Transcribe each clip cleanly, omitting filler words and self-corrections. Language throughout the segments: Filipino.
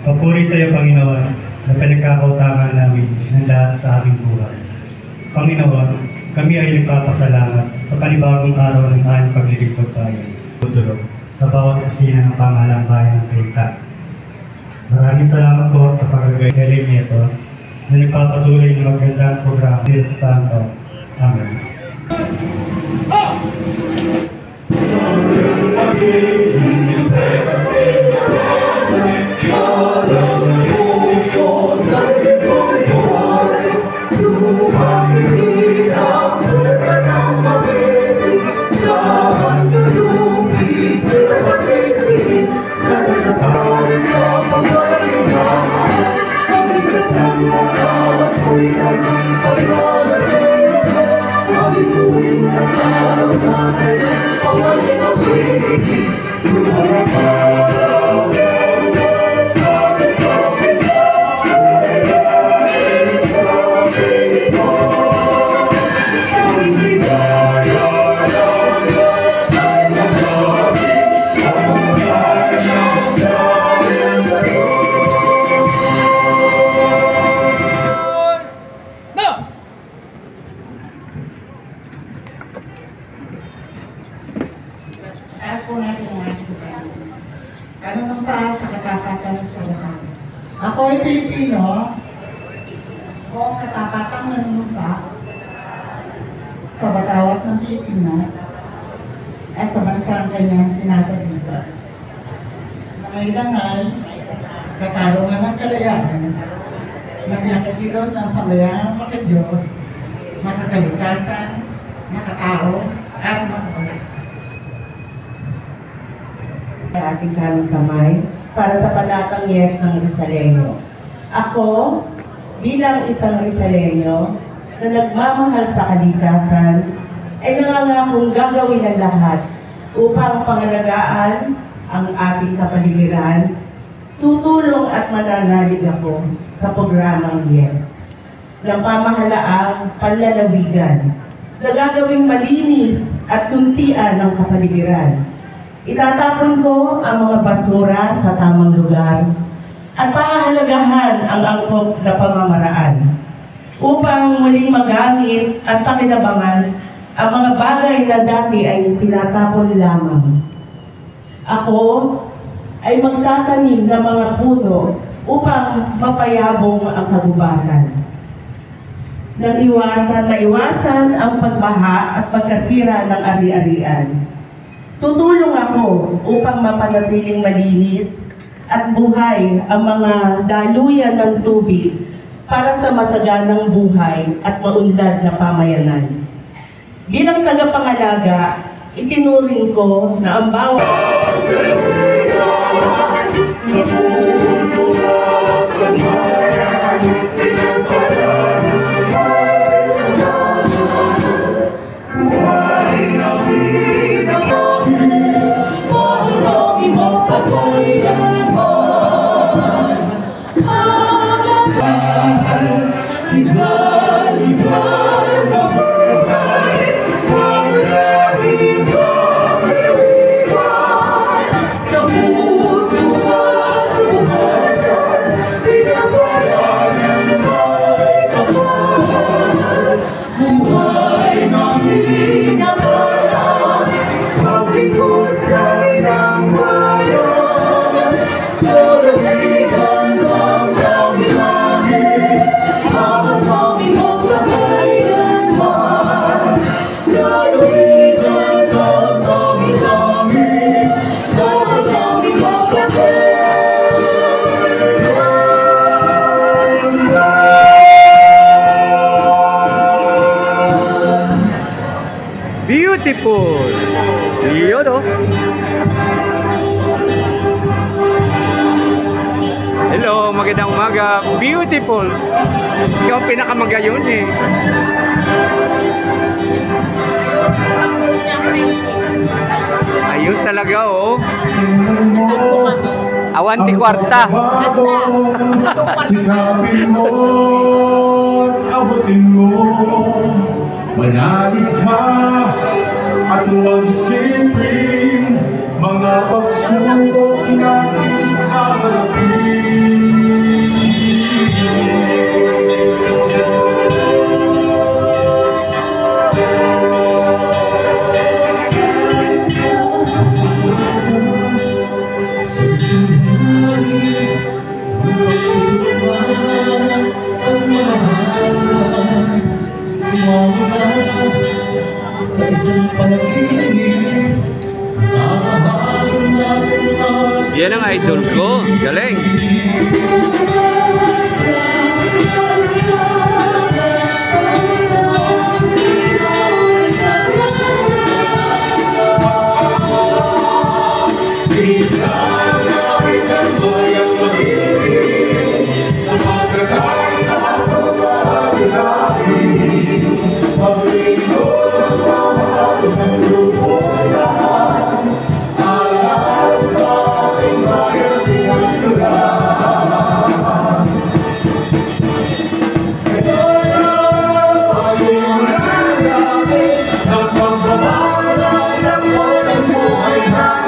Papuri sa iyo, Panginoon, na pinagkakautangan namin ng lahat sa aming buhay. Panginoon, kami ay nagpapasalamat sa panibagong araw ng aming paglilingkod tayo. Tutulog sa bawat kusina ng pamahalang bayan ng Kainta. Maraming salamat po sa pagkagaling nito na nagpapatuloy ng magandang programa dito sa Santo. Amen. Ako ay Pilipino, buong katapatang nanunumpa sa batawat ng Pilipinas at sa bansang kanyang sinasagisag. Na may dangal, katarungan ng kalayaan, na pinakikilos ng sambayang makadiyos, makakalikasan, makatao, at makabansa. Ating kanong kamay para sa panatang yes ng Rizaleño. Ako, bilang isang Rizaleño na nagmamahal sa kalikasan, ay nangangakong gagawin ang lahat upang pangalagaan ang ating kapaligiran. Tutulong at mananalig ako sa programang YES ng pamahalaang panlalawigan na gagawing malinis at tuntian ng kapaligiran. Itatapon ko ang mga basura sa tamang lugar at pahahalagahan ang angkop na pamamaraan upang muling magamit at pakinabangan ang mga bagay na dati ay tinatapon lamang. Ako ay magtatanim ng mga puno upang mapayabong ang kagubatan. Naiwasan ang pagbaha at pagkasira ng ari-arian. Tutulong ako upang mapanatiling malinis at buhay ang mga daluyan ng tubig para sa masaganang buhay at maunlad na pamayanan. Bilang tagapangalaga, itinuring ko na ang bawat beautiful. Yun o. Hello, magandang umaga. Beautiful. Ikaw pinakamagayon eh. Ayun talaga oh. Awanti kwarta. Sikapin mo, abutin mo, manalig ka at At huwag isipin mga pagsubok natin haharapin. Sa isang hari, pagtutulungan ang mahal. Iwanan sa isang panaginip, nakakahalin natin at Yan ang idol ko. Galing. isang kapitan mo'y ang mag-ibig sa pagkakasal sa pag-ibig. Pag-ibig ang mahal ng lubusan, alam sa ating bayan pinagdulan. Ito na pag-iulan natin ng pagbabalag ng unang buhay natin.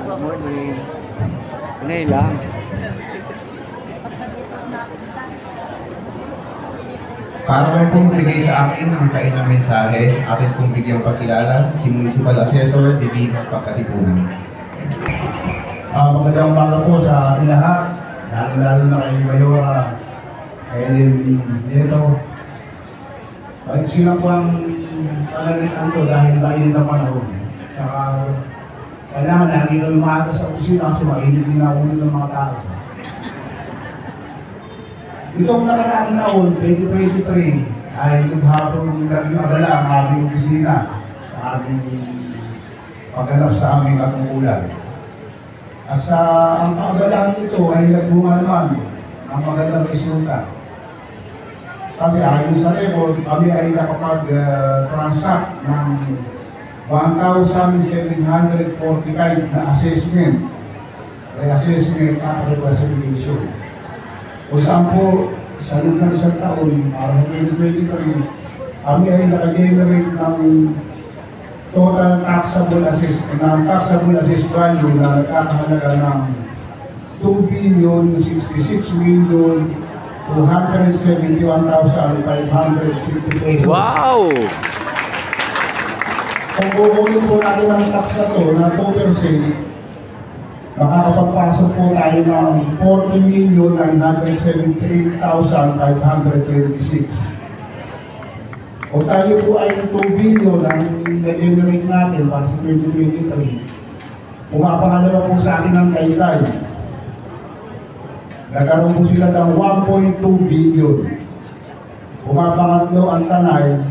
Good morning. Inay lang. Para may bigay sa akin ang kainang mensahe, atin pong bigyang pagkilala si Municipal Assessor Divino Pagkatipunan. Magandang umaga po sa ating lahat, lalo na kay Mayora, kay Neto. Sila po ang panalitan ko dahil mainit ang panahon. Tsaka kailangan lagi kami maaga sa opisina kasi mainit din ang ulo ng mga tao. Itong nakaraang taon, 2023, ay naghapon naging abala ang aming opisina sa aming pagganap sa aming katungkulan. At sa ang kaabalahan nito ay nagbunga naman ng magandang resulta. Kasi ayon sa record, kami ay nakapag-transact ng 1,745 na assessment. Ay assessment at reconciliation. Kung saan po, sa loob ng isang taon, para sa 2023, kami ay nakagenerate ng total taxable assessed value na nagkakahalaga ng 2,066,271,550 pesos. Wow! Kung kukunin po natin ang tax na to na 2%, makakapagpasok po tayo ng 40,978,526. Kung tayo po ay 2 billion ang na-generate natin para sa 2023, pumapangalawa po sa akin ang Taytay. Nagkaroon po sila ng 1.2 billion. Pumapangatlo ang Tanay,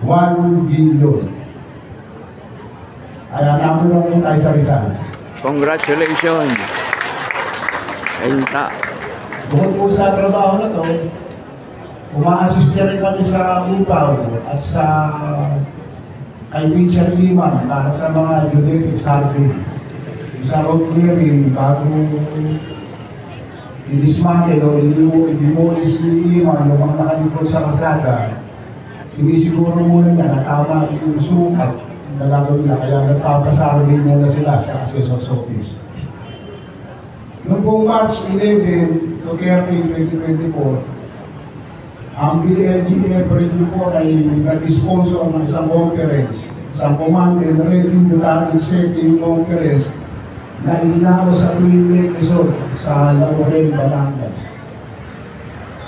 1 billion. Kaya namulang po tayo sa Rizal. Congratulations! Ayun ta. Bukod po sa trabaho na to, uma-assist rin kami sa upaw at sa kay Richard Liman para sa mga geodetic survey. Sa road clearing, bago i-dismantle o i-demolish ni Liman yung mga nakalikod sa kasada, sinisiguro muna niya na tama yung sukat na gagawin na, kaya nagpapasarvey muna sila sa Assessor's Office. Noong pong March 11 to 13, 2024, ang BLGF review po ay nag-sponsor ng isang conference, isang Command and Revenue Target Setting Conference na ininao sa Twin Resort sa Lauren, Batangas.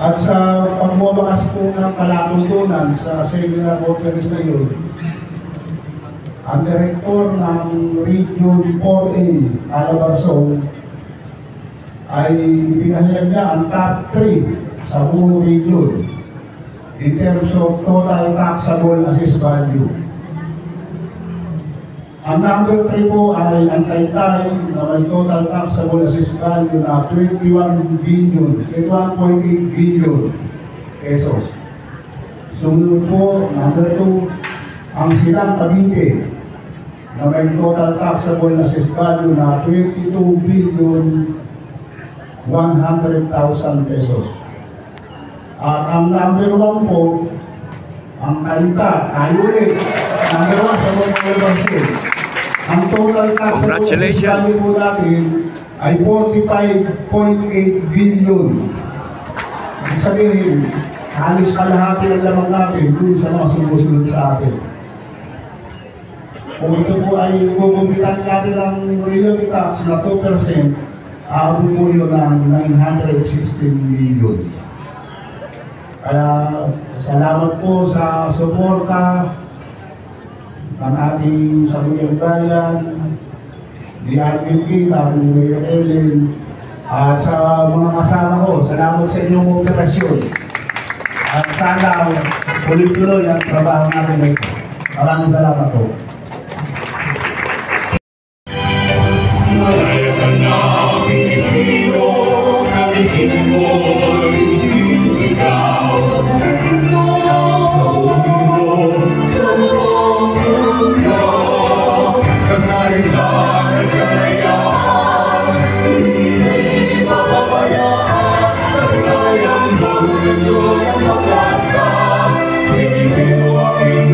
At sa pagbumakas po ng palatuntunan sa seminar conference na yun, ang direktor ng Region 4A, Calabarzon, ay pinahayag niya ang top 3 sa buong region in terms of total taxable assessed value. Ang number 3 po ay ang Taytay na may total taxable assessed value na 21.8 billion pesos. Sumunod po, number 2, ang Silang Cavite na may total taxable assessed value na 22 billion 100,000 pesos. At ang number 1 po, ang Kalinta, tayo ulit, number 1 sa Montreal State. Ang total taxable assessed value po natin ay 45.8 billion. Ibig sabihin, halos kalahati ang lamang natin dun sa mga sumusunod sa atin. Kung ito po ay kukumpitan natin ang realty tax na 2%, aabot po yun ng 916 million. Kaya salamat po sa suporta ng ating Sangguniang Bayan, ni Alvin Kita, ni Mayor Ellen, at sa mga kasama ko, salamat sa inyong operasyon. At sana tuloy-tuloy ang trabaho natin na ito. Maraming salamat po. Malaya ka na, Pilipino, kalikin mo'y sisigaw. Sa mundo, sa buong mundo, kasarinlan at kalayaan, hindi mapabayaan, naglayang mundo ng pag-asa, Pilipino aking